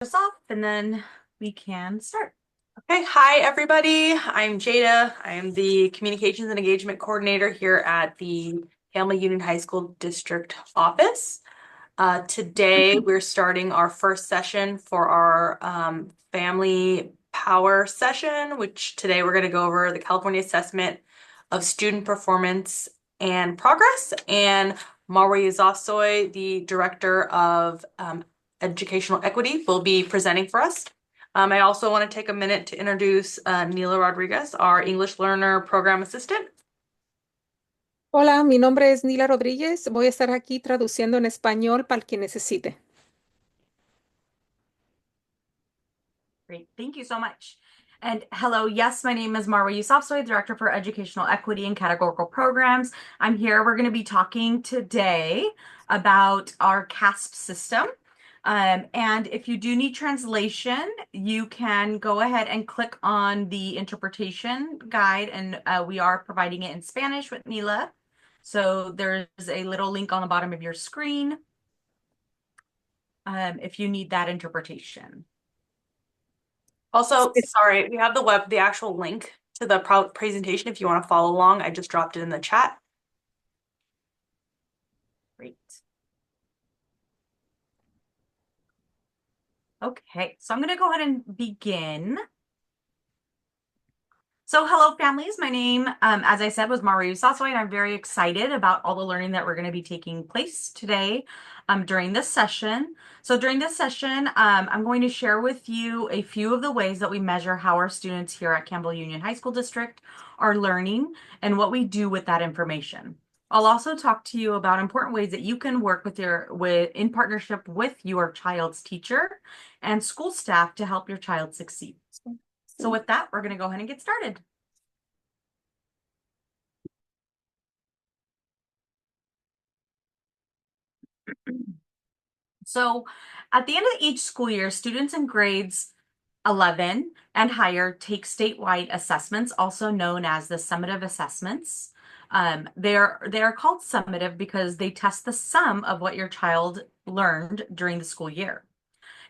us off and then we can start. Okay, hi everybody. I'm Jada. I'm the Communications and Engagement Coordinator here at the Campbell Union High School District office. Today we're starting our first session for our Family Power session, which today we're going to go over the California Assessment of Student Performance and Progress. And Marwa Yazasoy, the Director of Educational Equity, will be presenting for us. I also want to take a minute to introduce Nila Rodriguez, our English Learner Program Assistant. Hola, mi nombre es Nila Rodríguez. Voy a estar aquí traduciendo en español para el que necesite. Great, thank you so much. And hello, yes, my name is Marwa Yousafzai, Director for Educational Equity and Categorical Programs. I'm here. We're going to be talking today about our CAASPP system. And if you do need translation, you can go ahead and click on the interpretation guide, and we are providing it in Spanish with Nila. So there's a little link on the bottom of your screen if you need that interpretation. Also, sorry, we have the actual link to the presentation if you want to follow along. I just dropped it in the chat. Great. Okay, so I'm going to go ahead and begin. So hello, families. My name, as I said, was Maria Sassoy, and I'm very excited about all the learning that we're going to be taking place today during this session. So during this session, I'm going to share with you a few of the ways that we measure how our students here at Campbell Union High School District are learning and what we do with that information. I'll also talk to you about important ways that you can work in partnership with your child's teacher and school staff to help your child succeed. So with that, we're going to go ahead and get started. So at the end of each school year, students in grades 11 and higher take statewide assessments, also known as the summative assessments. They are called summative because they test the sum of what your child learned during the school year.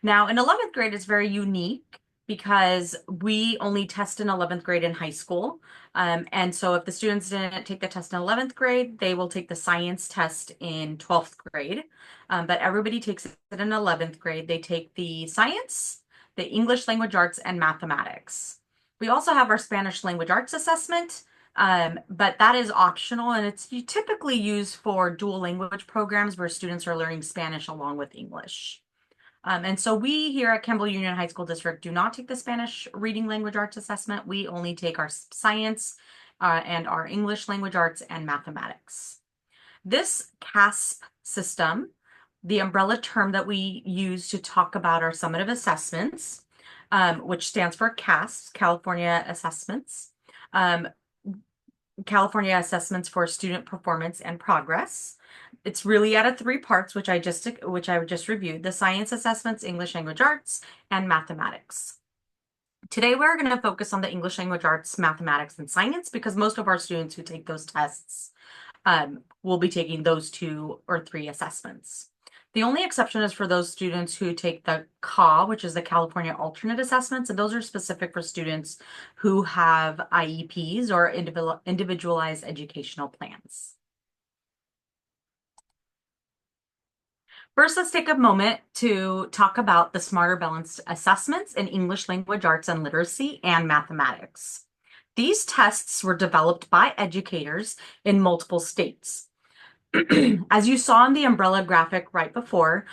Now, in 11th grade, it's very unique because we only test in 11th grade in high school. And so if the students didn't take the test in 11th grade, they will take the science test in 12th grade. But everybody takes it in 11th grade. They take the science, the English language arts, and mathematics. We also have our Spanish language arts assessment, but that is optional, and it's typically used for dual language programs where students are learning Spanish along with English. And so we here at Campbell Union High School District do not take the Spanish reading language arts assessment. We only take our science and our English language arts and mathematics. This CAASPP system, the umbrella term that we use to talk about our summative assessments, which stands for CAASPP, California Assessments, California Assessments for Student Performance and Progress. It's really out of three parts, which I just reviewed: the science assessments, English language arts, and mathematics. Today, we're going to focus on the English language arts, mathematics, and science because most of our students who take those tests will be taking those 2 or 3 assessments. The only exception is for those students who take the CAA, which is the California Alternate Assessments, and those are specific for students who have IEPs or individualized educational plans. First, let's take a moment to talk about the Smarter Balanced Assessments in English language arts and literacy and mathematics. These tests were developed by educators in multiple states. As you saw in the umbrella graphic right before,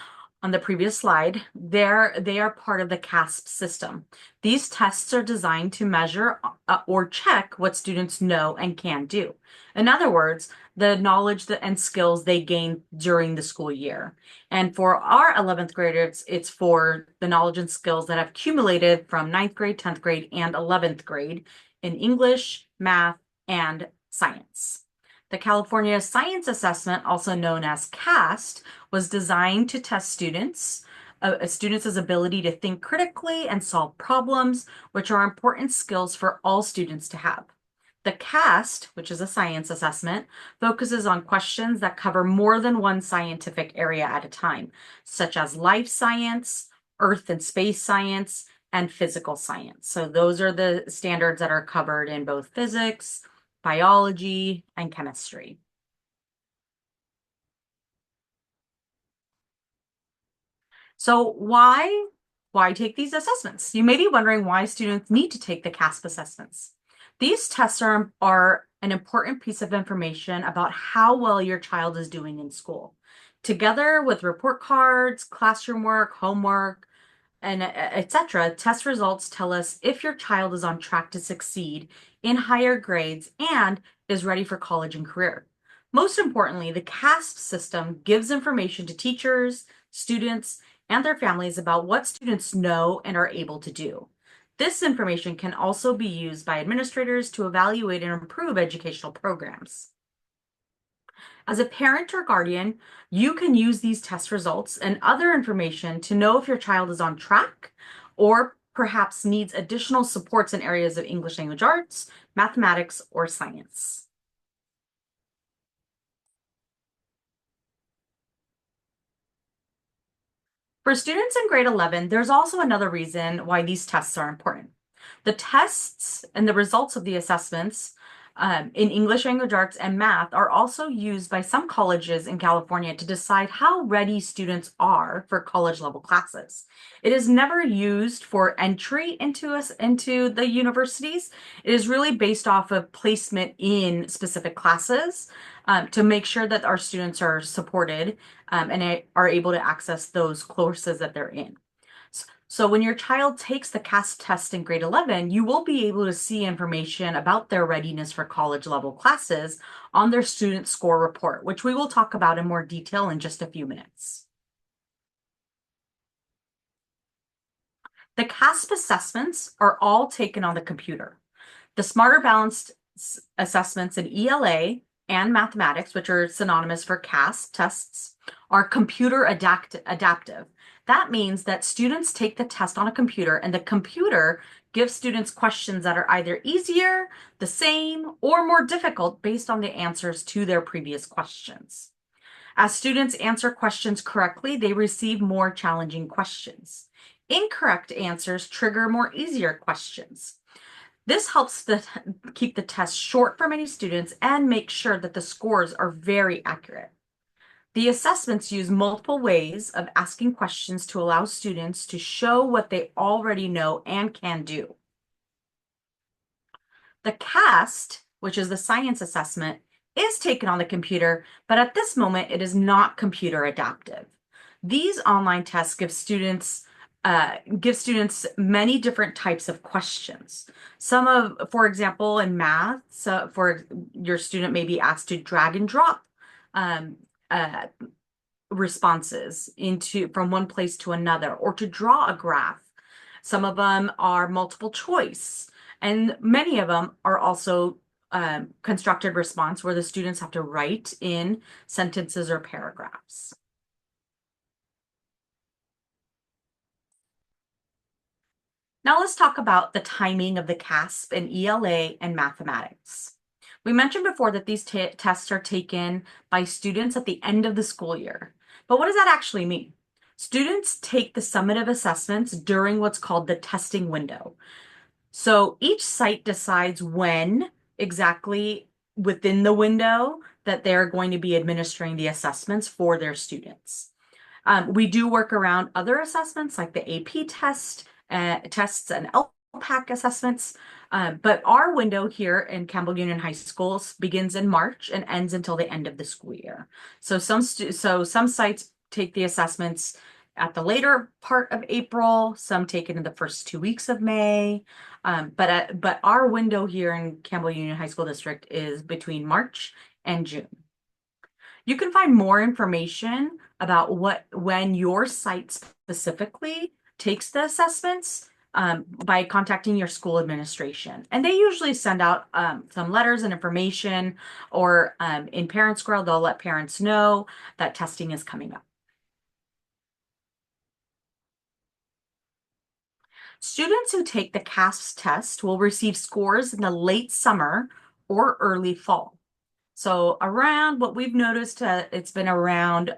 on the previous slide, they are part of the CAASPP system. These tests are designed to measure or check what students know and can do. In other words, the knowledge and skills they gain during the school year. And for our 11th graders, it's for the knowledge and skills that have accumulated from 9th grade, 10th grade, and 11th grade in English, math, and science. The California Science Assessment, also known as CAST, was designed to test students' ability to think critically and solve problems, which are important skills for all students to have. The CAST, which is a science assessment, focuses on questions that cover more than one scientific area at a time, such as life science, earth and space science, and physical science. So those are the standards that are covered in both physics, biology, and chemistry. So why take these assessments? You may be wondering why students need to take the CAASPP assessments. These tests are an important piece of information about how well your child is doing in school. Together with report cards, classroom work, homework, and etc., test results tell us if your child is on track to succeed in higher grades and is ready for college and career. Most importantly, the CAASPP system gives information to teachers, students, and their families about what students know and are able to do. This information can also be used by administrators to evaluate and improve educational programs. As a parent or guardian, you can use these test results and other information to know if your child is on track or perhaps needs additional supports in areas of English language arts, mathematics, or science. For students in grade 11, there's also another reason why these tests are important. The tests and the results of the assessments in English language arts and math are also used by some colleges in California to decide how ready students are for college level classes. It is never used for entry into the universities. It is really based off of placement in specific classes to make sure that our students are supported and are able to access those courses that they're in. So when your child takes the CAASPP test in grade 11, you will be able to see information about their readiness for college level classes on their student score report, which we will talk about in more detail in just a few minutes. The CAASPP assessments are all taken on the computer. The Smarter Balanced assessments in ELA and mathematics, which are synonymous for CAASPP tests, are computer adaptive. That means that students take the test on a computer and the computer gives students questions that are either easier, the same, or more difficult based on the answers to their previous questions. As students answer questions correctly, they receive more challenging questions. Incorrect answers trigger more easier questions. This helps keep the test short for many students and make sure that the scores are very accurate. The assessments use multiple ways of asking questions to allow students to show what they already know and can do. The CAST, which is the science assessment, is taken on the computer, but at this moment it is not computer adaptive. These online tests give students many different types of questions. For example, in math, so for your student may be asked to drag and drop um, uh, responses from one place to another, or to draw a graph. Some of them are multiple choice, and many of them are also constructed response where the students have to write in sentences or paragraphs. Now let's talk about the timing of the CAASPP in ELA and mathematics. We mentioned before that these tests are taken by students at the end of the school year. But what does that actually mean? Students take the summative assessments during what's called the testing window. So each site decides when exactly within the window that they're going to be administering the assessments for their students. We do work around other assessments like the AP tests and LPAC assessments, but our window here in Campbell Union High School begins in March and ends until the end of the school year. So some sites take the assessments at the later part of April, some take it in the first 2 weeks of May, but our window here in Campbell Union High School District is between March and June. You can find more information about when your site specifically takes the assessments by contacting your school administration. And they usually send out some letters and information, or in Parent Squirrel, they'll let parents know that testing is coming up. Students who take the CAASPP test will receive scores in the late summer or early fall. So around what we've noticed, it's been around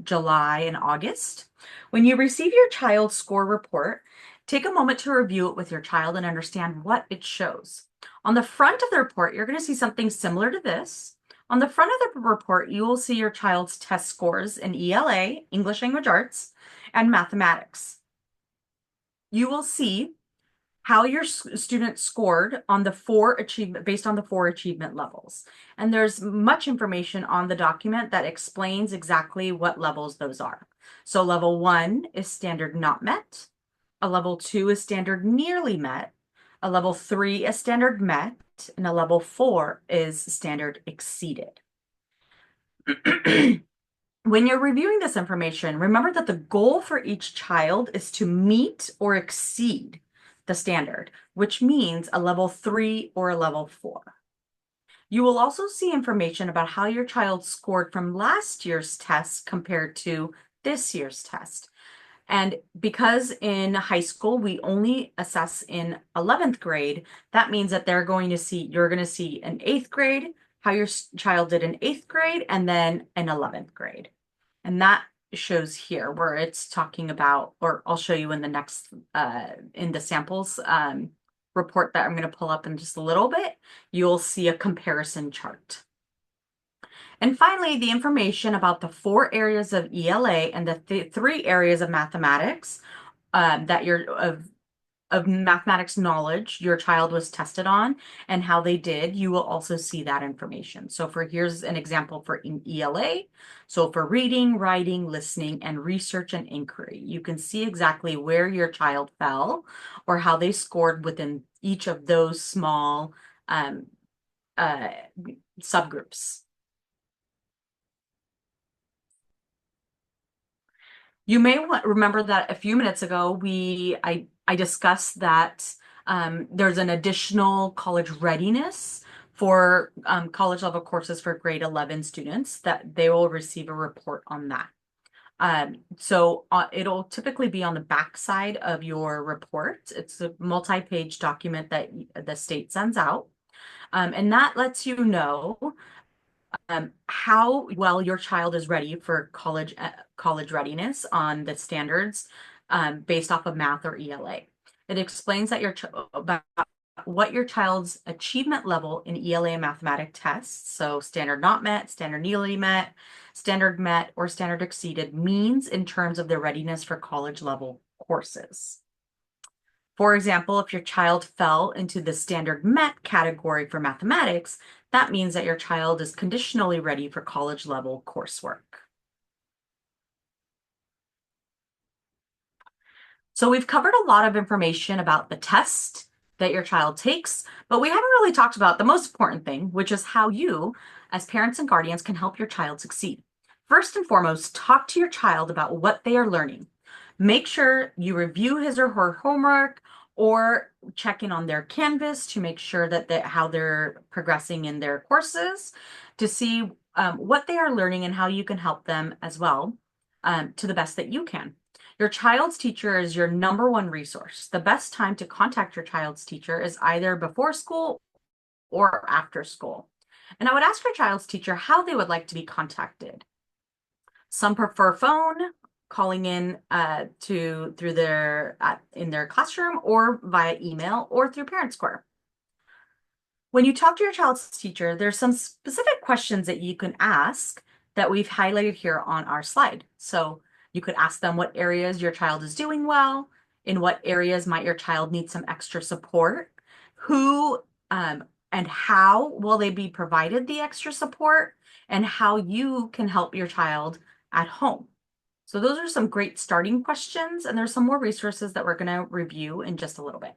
July and August. When you receive your child's score report, take a moment to review it with your child and understand what it shows. On the front of the report, you're going to see something similar to this. On the front of the report, you will see your child's test scores in ELA, English Language Arts, and mathematics. You will see how your student scored on the based on the 4 achievement levels. And there's much information on the document that explains exactly what levels those are. So level 1 is standard not met. A level 2 is standard nearly met. A level 3 is standard met. And a level 4 is standard exceeded. When you're reviewing this information, remember that the goal for each child is to meet or exceed the standard, which means a level 3 or a level 4. You will also see information about how your child scored from last year's test compared to this year's test. And because in high school, we only assess in 11th grade, that means that you're going to see in 8th grade, how your child did in 8th grade, and then in 11th grade. And that shows here where it's talking about, or I'll show you in the next, in the samples report that I'm going to pull up in just a little bit, you'll see a comparison chart. And finally, the information about the 4 areas of ELA and the 3 areas of mathematics that of mathematics knowledge your child was tested on and how they did, you will also see that information. So here's an example for ELA. So for reading, writing, listening, and research and inquiry, you can see exactly where your child fell or how they scored within each of those small subgroups. You may remember that a few minutes ago, I discussed that there's an additional college readiness for college level courses for grade 11 students that they will receive a report on that. So it'll typically be on the back side of your report. It's a multi-page document that the state sends out. And that lets you know how well your child is ready for college readiness on the standards based off of math or ELA. It explains that about what your child's achievement level in ELA and mathematic tests, so standard not met, standard nearly met, standard met, or standard exceeded, means in terms of their readiness for college level courses. For example, if your child fell into the standard met category for mathematics, that means that your child is conditionally ready for college level coursework. So we've covered a lot of information about the test that your child takes, but we haven't really talked about the most important thing, which is how you, as parents and guardians, can help your child succeed. First and foremost, talk to your child about what they are learning. Make sure you review his or her homework or check in on their Canvas to make sure that how they're progressing in their courses to see what they are learning and how you can help them as well to the best that you can. Your child's teacher is your #1 resource. The best time to contact your child's teacher is either before school or after school. And I would ask your child's teacher how they would like to be contacted. Some prefer phone, calling in in their classroom, or via email, or through Parent Square. When you talk to your child's teacher, there's some specific questions that you can ask that we've highlighted here on our slide. So you could ask them what areas your child is doing well, in what areas might your child need some extra support, who and how will they be provided the extra support, and how you can help your child at home. So those are some great starting questions, and there's some more resources that we're going to review in just a little bit.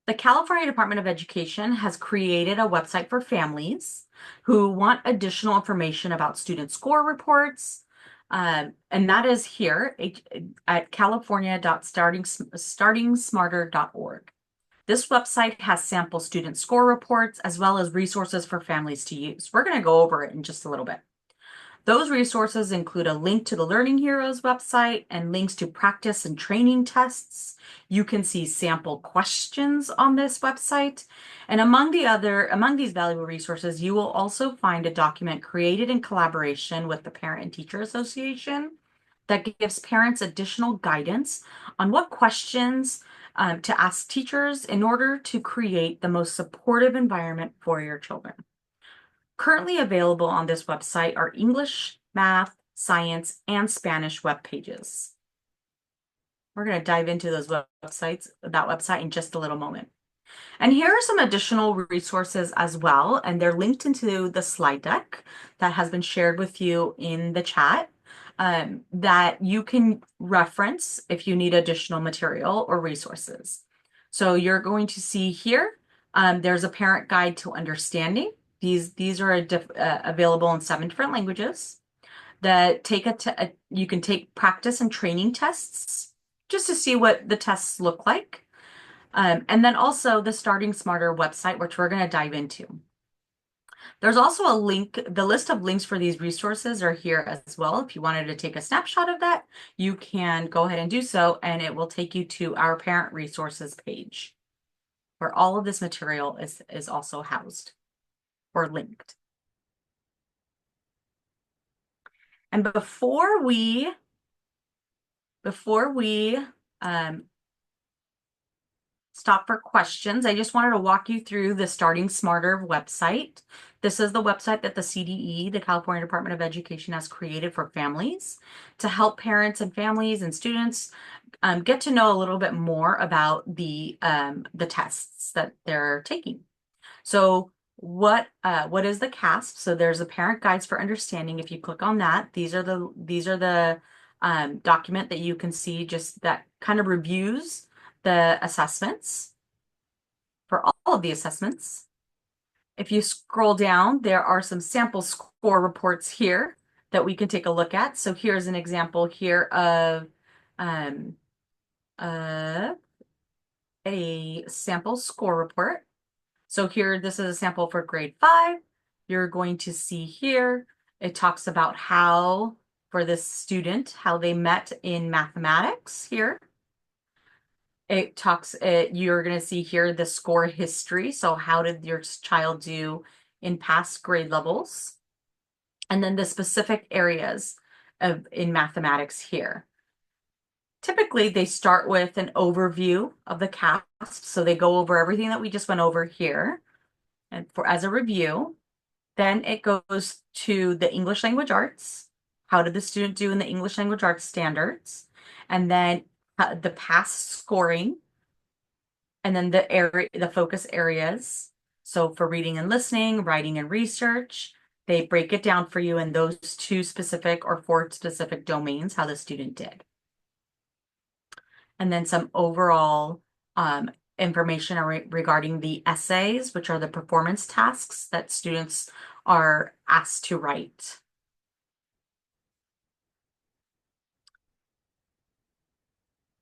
The California Department of Education has created a website for families who want additional information about student score reports, and that is here at california.startingsmarter.org. This website has sample student score reports as well as resources for families to use. We're going to go over it in just a little bit. Those resources include a link to the Learning Heroes website and links to practice and training tests. You can see sample questions on this website. And among these valuable resources, you will also find a document created in collaboration with the Parent and Teacher Association that gives parents additional guidance on what questions to ask teachers in order to create the most supportive environment for your children. Currently available on this website are English, math, science, and Spanish web pages. We're going to dive into that website in just a little moment. And here are some additional resources as well, and they're linked into the slide deck that has been shared with you in the chat that you can reference if you need additional material or resources. So you're going to see here, there's a parent guide to understanding. These are available in 7 different languages that you can take practice and training tests just to see what the tests look like. And then also the Starting Smarter website, which we're going to dive into. There's also a link, the list of links for these resources are here as well. If you wanted to take a snapshot of that, you can go ahead and do so, and it will take you to our parent resources page, where all of this material is also housed or linked. And before we stop for questions, I just wanted to walk you through the Starting Smarter website. This is the website that the CDE, the California Department of Education, has created for families to help parents and families and students get to know a little bit more about the tests that they're taking. So what is the CAASPP? So there's a Parent Guides for Understanding. If you click on that, these are the document that you can see just that kind of reviews the assessments for all of the assessments. If you scroll down, there are some sample score reports here that we can take a look at. So here's an example here of a sample score report. So here, this is a sample for grade 5. You're going to see here, it talks about how, for this student, how they met in mathematics here. You're going to see here the score history. So how did your child do in past grade levels? And then the specific areas in mathematics here. Typically, they start with an overview of the CAASPP. So they go over everything that we just went over here and as a review. Then it goes to the English language arts. How did the student do in the English language arts standards? And then the past scoring, and then the focus areas. So for reading and listening, writing and research, they break it down for you in those 2 specific or 4 specific domains, how the student did. And then some overall information regarding the essays, which are the performance tasks that students are asked to write.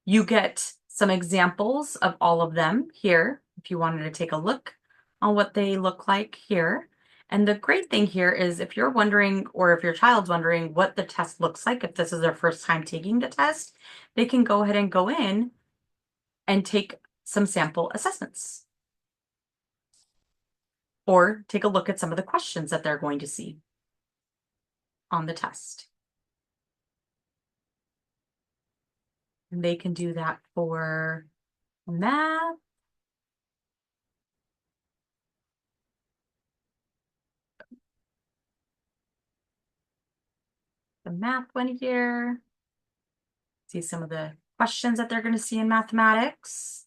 You get some examples of all of them here, if you wanted to take a look on what they look like here. And the great thing here is if you're wondering, or if your child's wondering what the test looks like, if this is their first time taking the test, they can go ahead and go in and take some sample assessments. Or take a look at some of the questions that they're going to see on the test. And they can do that for math, the math one here. See some of the questions that they're going to see in mathematics.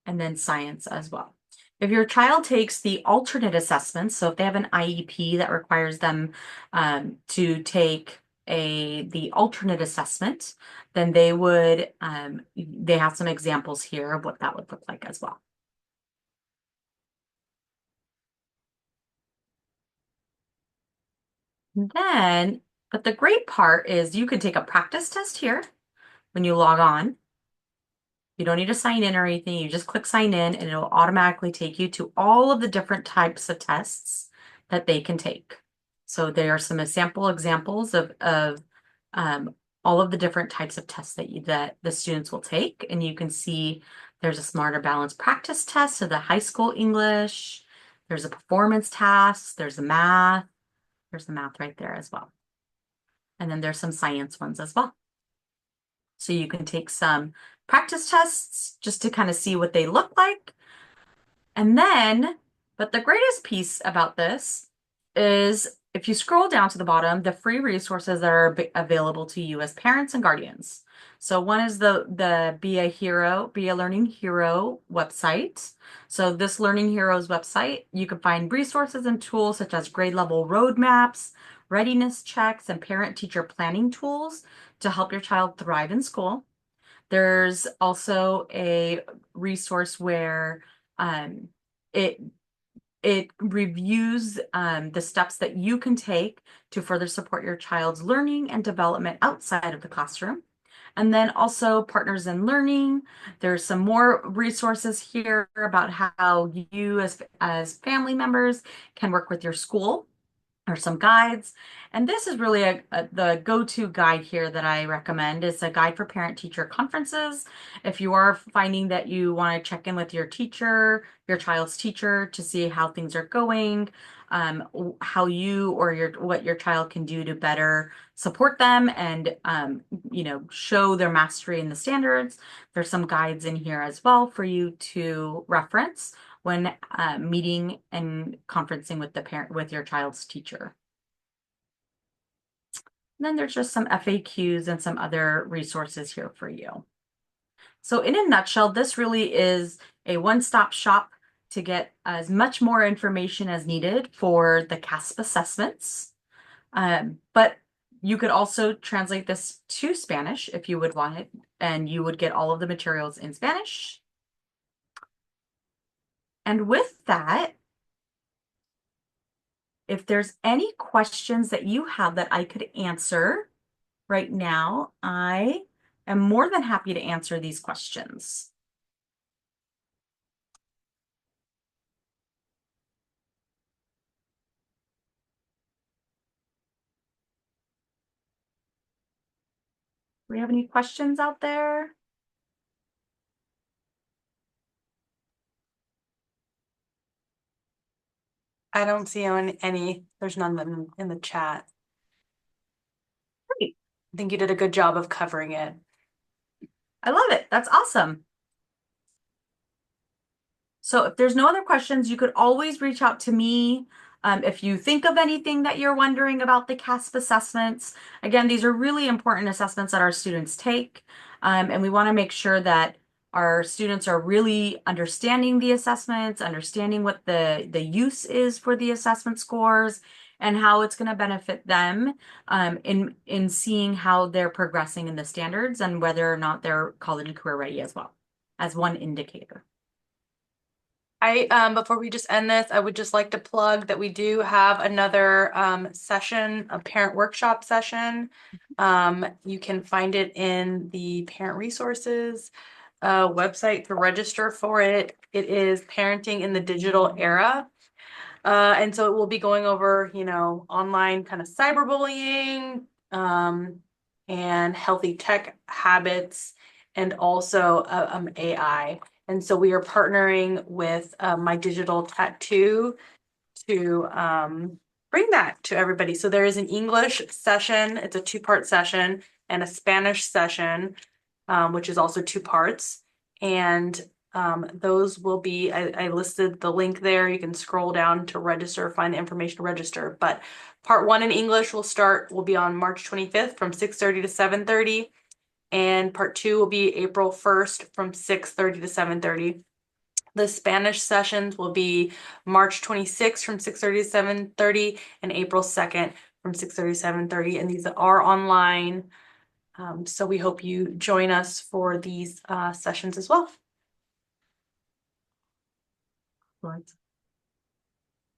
And then science as well. If your child takes the alternate assessments, so if they have an IEP that requires them to take the alternate assessment, then they have some examples here of what that would look like as well. But the great part is you can take a practice test here when you log on. You don't need to sign in or anything. You just click sign in and it'll automatically take you to all of the different types of tests that they can take. So there are some sample examples of all of the different types of tests that the students will take. And you can see there's a Smarter Balance practice test, so the high school English, there's a performance task, there's the math right there as well. And then there's some science ones as well. So you can take some practice tests just to kind of see what they look like. And then, but the greatest piece about this is if you scroll down to the bottom, the free resources that are available to you as parents and guardians. So one is the Be a Hero, Be a Learning Hero website. So this Learning Heroes website, you can find resources and tools such as grade level roadmaps, readiness checks, and parent-teacher planning tools to help your child thrive in school. There's also a resource where um, it it reviews the steps that you can take to further support your child's learning and development outside of the classroom. And then also Partners in Learning. There's some more resources here about how you as family members can work with your school, or some guides. And this is really the go-to guide here that I recommend. It's a guide for parent-teacher conferences. If you are finding that you want to check in with your teacher, your child's teacher, to see how things are going, how you or what your child can do to better support them and show their mastery in the standards. There's some guides in here as well for you to reference when meeting and conferencing with your child's teacher. And then there's just some FAQs and some other resources here for you. So in a nutshell, this really is a one-stop shop to get as much more information as needed for the CAASPP assessments. But you could also translate this to Spanish if you would want it, and you would get all of the materials in Spanish. And with that, if there's any questions that you have that I could answer right now, I am more than happy to answer these questions. Do we have any questions out there? I don't see any. There's none in the chat. Great. I think you did a good job of covering it. I love it. That's awesome. So if there's no other questions, you could always reach out to me if you think of anything that you're wondering about the CAASPP assessments. Again, these are really important assessments that our students take, and we want to make sure that our students are really understanding the assessments, understanding what the use is for the assessment scores, and how it's going to benefit them in seeing how they're progressing in the standards and whether or not they're college and career ready as well, as one indicator. Before we just end this, I would just like to plug that we do have another session, a parent workshop session. You can find it in the parent resources website to register for it. It is Parenting in the Digital Era. And so it will be going over, online kind of cyberbullying, and healthy tech habits, and also AI. And so we are partnering with My Digital Tattoo to bring that to everybody. So there is an English session, it's a 2-part session, and a Spanish session, which is also 2 parts. And those will be, I listed the link there. You can scroll down to register, find the information to register. But part 1 in English will be on March 25th from 6:30 to 7:30. And part 2 will be April 1st from 6:30 to 7:30. The Spanish sessions will be March 26th from 6:30 to 7:30 and April 2nd from 6:30 to 7:30. And these are online. So we hope you join us for these sessions as well. Right.